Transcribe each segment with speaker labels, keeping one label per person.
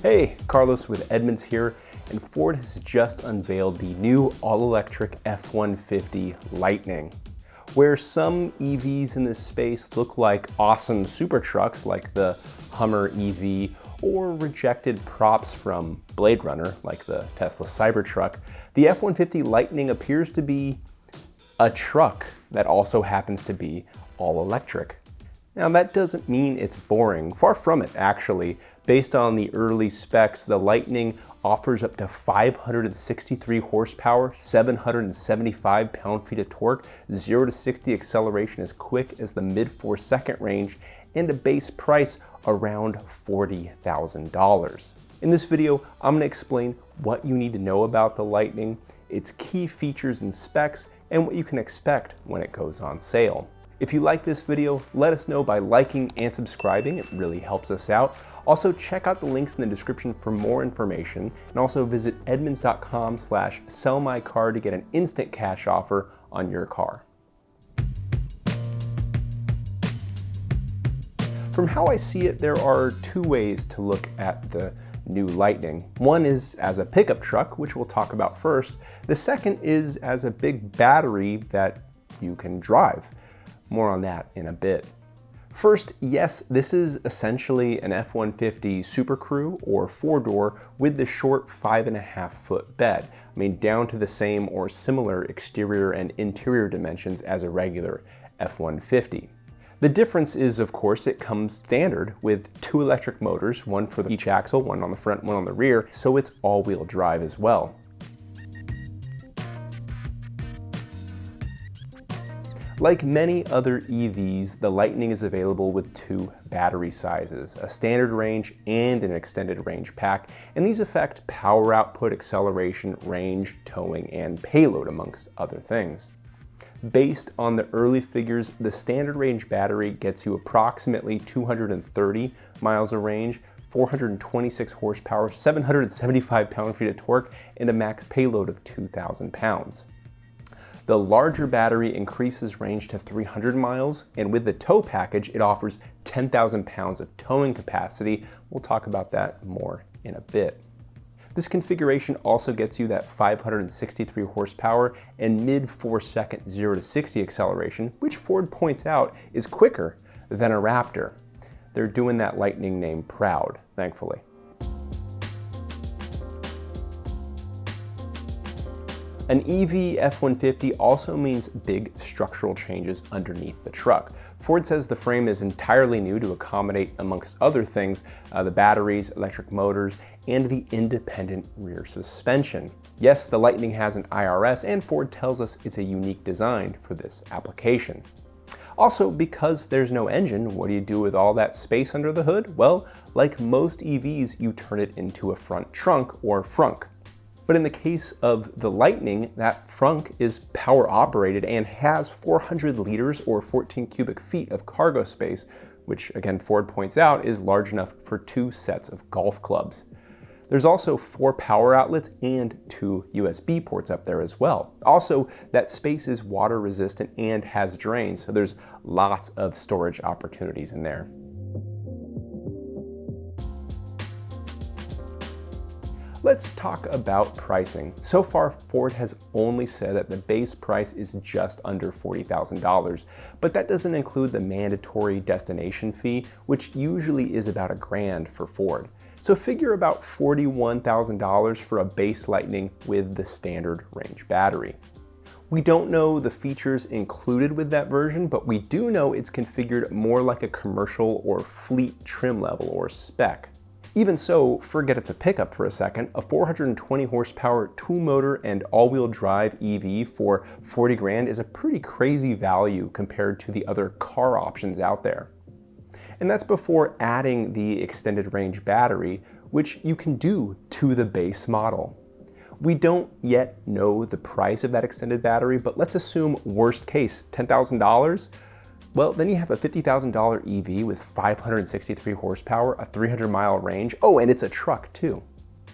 Speaker 1: Hey, Carlos with Edmunds here, and Ford has just unveiled the new all-electric F-150 Lightning. Where some EVs in this space look like awesome super trucks like the Hummer EV, or rejected props from Blade Runner like the Tesla Cybertruck, the F-150 Lightning appears to be a truck that also happens to be all-electric. Now that doesn't mean it's boring, far from it actually. Based on the early specs, the Lightning offers up to 563 horsepower, 775 pound-feet of torque, 0 to 60 acceleration as quick as the mid-4 second range, and a base price around $40,000. In this video, I'm going to explain what you need to know about the Lightning, its key features and specs, and what you can expect when it goes on sale. If you like this video, let us know by liking and subscribing. It really helps us out. Also, check out the links in the description for more information, and also visit edmunds.com/sellmycar to get an instant cash offer on your car. From how I see it, there are two ways to look at the new Lightning. One is as a pickup truck, which we'll talk about first. The second is as a big battery that you can drive. More on that in a bit. First, yes, this is essentially an F-150 Super Crew or four-door with the short 5.5-foot bed. I mean, down to the same or similar exterior and interior dimensions as a regular F-150. The difference is, of course, it comes standard with two electric motors, one for each axle, one on the front, one on the rear, so it's all-wheel drive as well. Like many other EVs, the Lightning is available with two battery sizes, a standard range and an extended range pack, and these affect power output, acceleration, range, towing, and payload, amongst other things. Based on the early figures, the standard range battery gets you approximately 230 miles of range, 426 horsepower, 775 pound-feet of torque, and a max payload of 2,000 pounds. The larger battery increases range to 300 miles, and with the tow package, it offers 10,000 pounds of towing capacity. We'll talk about that more in a bit. This configuration also gets you that 563 horsepower and mid-4 second 0 to 60 acceleration, which Ford points out is quicker than a Raptor. They're doing that Lightning name proud, thankfully. An EV F-150 also means big structural changes underneath the truck. Ford says the frame is entirely new to accommodate, amongst other things, the batteries, electric motors, and the independent rear suspension. Yes, the Lightning has an IRS, and Ford tells us it's a unique design for this application. Also, because there's no engine, what do you do with all that space under the hood? Well, like most EVs, you turn it into a front trunk or frunk. But in the case of the Lightning, that frunk is power operated and has 400 liters or 14 cubic feet of cargo space, which again Ford points out is large enough for 2 sets of golf clubs. There's also 4 power outlets and 2 USB ports up there as well. Also, that space is water resistant and has drains, so there's lots of storage opportunities in there. Let's talk about pricing. So far, Ford has only said that the base price is just under $40,000, but that doesn't include the mandatory destination fee, which usually is about $1,000 for Ford. So figure about $41,000 for a base Lightning with the standard range battery. We don't know the features included with that version, but we do know it's configured more like a commercial or fleet trim level or spec. Even so, forget it's a pickup for a second, a 420 horsepower two-motor and all-wheel drive EV for $40,000 is a pretty crazy value compared to the other car options out there. And that's before adding the extended range battery, which you can do to the base model. We don't yet know the price of that extended battery, but let's assume worst case, $10,000. Well, then you have a $50,000 EV with 563 horsepower, a 300-mile range. Oh, and it's a truck too.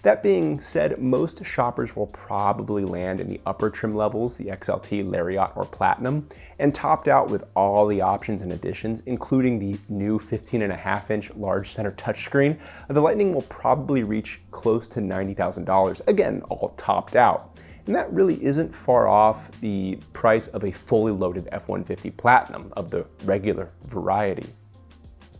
Speaker 1: That being said, most shoppers will probably land in the upper trim levels, the XLT, Lariat, or Platinum, and topped out with all the options and additions, including the new 15.5-inch large center touchscreen. The Lightning will probably reach close to $90,000, again, all topped out. And that really isn't far off the price of a fully loaded F-150 Platinum of the regular variety.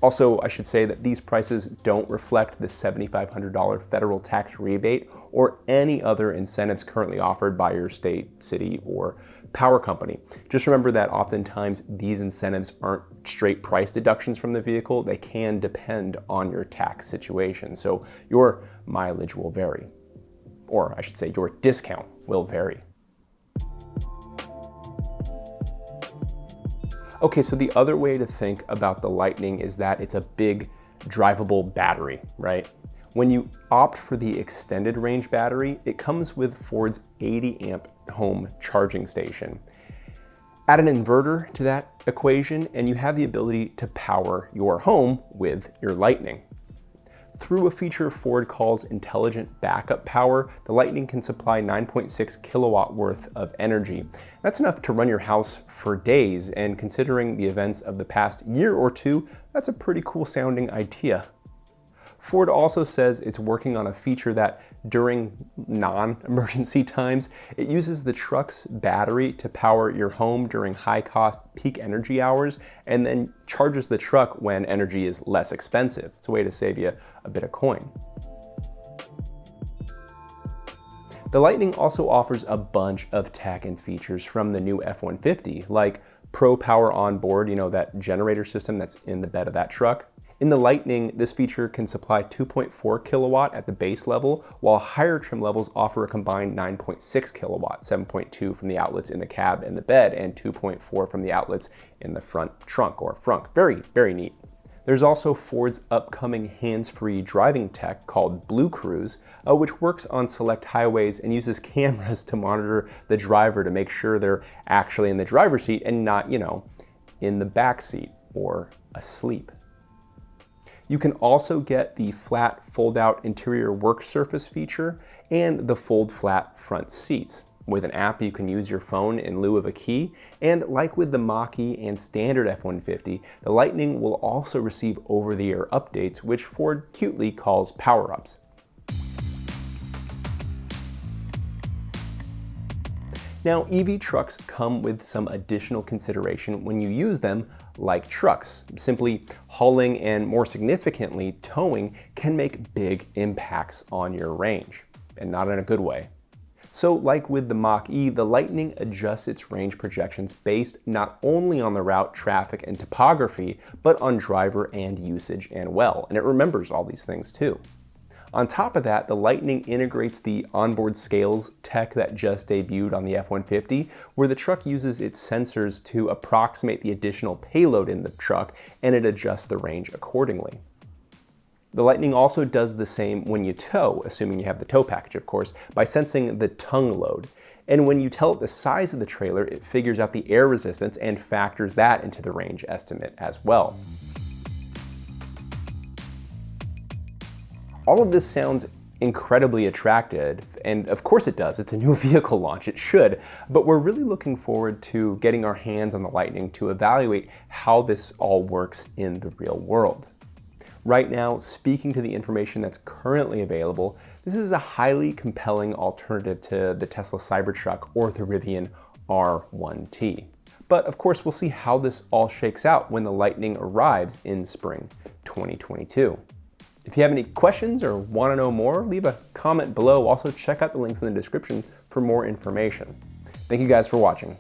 Speaker 1: Also, I should say that these prices don't reflect the $7,500 federal tax rebate or any other incentives currently offered by your state, city, or power company. Just remember that oftentimes these incentives aren't straight price deductions from the vehicle. They can depend on your tax situation, so your mileage will vary. Or I should say your discount will vary. Okay, so the other way to think about the Lightning is that it's a big drivable battery, right? When you opt for the extended range battery, it comes with Ford's 80 amp home charging station. Add an inverter to that equation and you have the ability to power your home with your Lightning. Through a feature Ford calls intelligent backup power, the Lightning can supply 9.6 kilowatt worth of energy. That's enough to run your house for days, and considering the events of the past year or two, that's a pretty cool sounding idea. Ford also says it's working on a feature that, during non-emergency times, it uses the truck's battery to power your home during high-cost peak energy hours, and then charges the truck when energy is less expensive. It's a way to save you a bit of coin. The Lightning also offers a bunch of tech and features from the new F-150, like Pro Power Onboard, that generator system that's in the bed of that truck. In the Lightning, this feature can supply 2.4 kilowatt at the base level, while higher trim levels offer a combined 9.6 kilowatt, 7.2 from the outlets in the cab and the bed, and 2.4 from the outlets in the front trunk or frunk. Very, very neat. There's also Ford's upcoming hands-free driving tech called Blue Cruise, which works on select highways and uses cameras to monitor the driver to make sure they're actually in the driver's seat and not, in the back seat or asleep. You can also get the flat fold-out interior work surface feature and the fold flat front seats. With an app, you can use your phone in lieu of a key, and like with the Mach-E and standard F-150, the Lightning will also receive over-the-air updates, which Ford cutely calls power-ups. Now, EV trucks come with some additional consideration when you use them like trucks. Simply hauling and, more significantly, towing can make big impacts on your range, and not in a good way. So like with the Mach-E, the Lightning adjusts its range projections based not only on the route, traffic, and topography, but on driver and usage and and it remembers all these things too. On top of that, the Lightning integrates the onboard scales tech that just debuted on the F-150, where the truck uses its sensors to approximate the additional payload in the truck, and it adjusts the range accordingly. The Lightning also does the same when you tow, assuming you have the tow package, of course, by sensing the tongue load. And when you tell it the size of the trailer, it figures out the air resistance and factors that into the range estimate as well. All of this sounds incredibly attractive, and of course it does. It's a new vehicle launch, it should, but we're really looking forward to getting our hands on the Lightning to evaluate how this all works in the real world. Right now, speaking to the information that's currently available, this is a highly compelling alternative to the Tesla Cybertruck or the Rivian R1T. But of course, we'll see how this all shakes out when the Lightning arrives in spring 2022. If you have any questions or want to know more, leave a comment below. Also, check out the links in the description for more information. Thank you guys for watching.